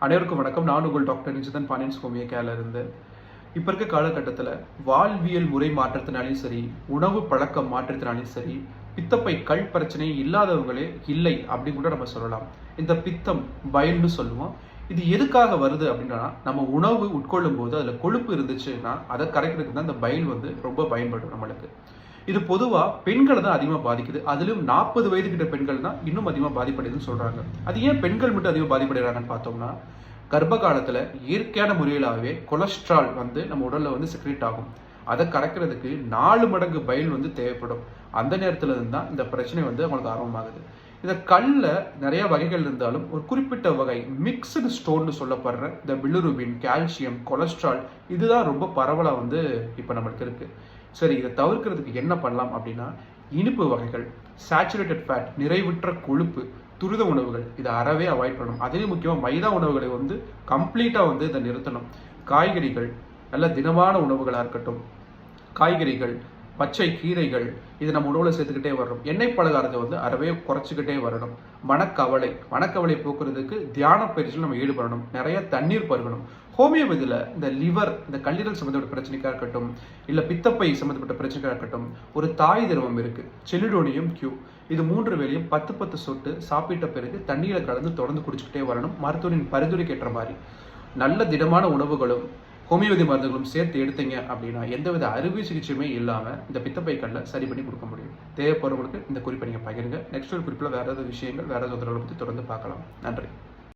அனைவருக்கும் வணக்கம். நான் உங்கள் டாக்டர் நிஜிதன் பாண்டியன் ஹோமியோகேர்ல இருந்து. இப்போ இருக்க காலகட்டத்தில் வாழ்வியல் முறை மாற்றத்தினாலும் சரி, உணவு பழக்க மாற்றத்தினாலும் சரி, பித்தப்பை கல் பிரச்சனை இல்லாதவங்களே இல்லை அப்படின்னு கூட நம்ம சொல்லலாம். இந்த பித்தம் பயல்னு சொல்லுவோம். இது எதுக்காக வருது அப்படின்னா, நம்ம உணவு உட்கொள்ளும் போது அதில் கொழுப்பு இருந்துச்சுன்னா அதை கரைக்கிறதுக்கு தான் இந்த பயல் ரொம்ப பயன்படும் நம்மளுக்கு. இது பொதுவாக பெண்களை தான் அதிகமாக பாதிக்குது. அதிலும் 40 வயது கிட்ட பெண்கள் தான் இன்னும் அதிகமாக பாதிப்படையுதுன்னு சொல்கிறாங்க. அது ஏன் பெண்கள் மட்டும் அதிகமாக பாதிப்படைகிறாங்கன்னு பார்த்தோம்னா, கர்ப்ப காலத்தில் இயற்கையான முறையிலாகவே கொலஸ்ட்ரால் நம்ம உடலில் செக்ரேட் ஆகும். அதை கரைக்கிறதுக்கு 4 மடங்கு பயல் தேவைப்படும். அந்த நேரத்தில் இருந்து தான் இந்த பிரச்சனை அவங்களுக்கு ஆரம்பமாகுது. இந்த கல்ல நிறைய வகைகள் இருந்தாலும் ஒரு குறிப்பிட்ட வகை மிக்சடு ஸ்டோன்னு சொல்லப்படுற இந்த பிலிருபின், கால்சியம், கொலஸ்ட்ரால் இதுதான் ரொம்ப பரவலாக இப்போ நம்மளுக்கு இருக்கு. சரி, இதை தவிர்க்கிறதுக்கு என்ன பண்ணலாம் அப்படின்னா, இனிப்பு வகைகள், சேச்சுரேட்டட் ஃபேட், நிறைவுற்ற கொழுப்பு, துரித உணவுகள் இதை அறவே அவாய்ட் பண்ணணும். அதிலும் முக்கியமாக மைதா உணவுகளை கம்ப்ளீட்டாக இதை நிறுத்தணும். காய்கறிகள், நல்ல தினமான உணவுகளாக இருக்கட்டும், காய்கறிகள், பச்சை கீரைகள் இது நம்ம உணவில் சேர்த்துக்கிட்டே வரணும். எண்ணெய் பலகாரத்தை அறவே குறைச்சிக்கிட்டே வரணும். மனக்கவலை போக்குறதுக்கு தியான பயிற்சியில் நம்ம ஈடுபடணும். நிறைய தண்ணீர் பருகணும். ஹோமியோபதியில் இந்த லிவர், இந்த கல்லீரல் சம்மந்தப்பட்ட பிரச்சனைக்காக இருக்கட்டும், இல்லை பித்தப்பை சம்மந்தப்பட்ட பிரச்சனைக்காக இருக்கட்டும், ஒரு தாய் திரவம் இருக்குது, செலிடோனியம் கியூ. இது 3 வேளையும் 10 சொட்டு சாப்பிட்ட பிறகு தண்ணீரை கலந்து தொடர்ந்து குடிச்சுக்கிட்டே வரணும். மருத்துவரின் பரிந்துரைக்கு ஏற்ற மாதிரி நல்ல திடமான உணவுகளும் ஹோமியோபதி மருந்துகளும் சேர்த்து எடுத்தீங்க அப்படின்னா எந்தவித அறுவை சிகிச்சையுமே இல்லாமல் இந்த பித்தப்பை கல்லை சரி பண்ணி கொடுக்க முடியும். தேவைப்படுறவங்களுக்கு இந்த குறிப்பை நீங்கள் பகிருங்க. நெக்ஸ்ட் ஒரு குறிப்பில் வேறு ஏதாவது விஷயங்கள், வேறு ஏதாவது பற்றி தொடர்ந்து பார்க்கலாம். நன்றி.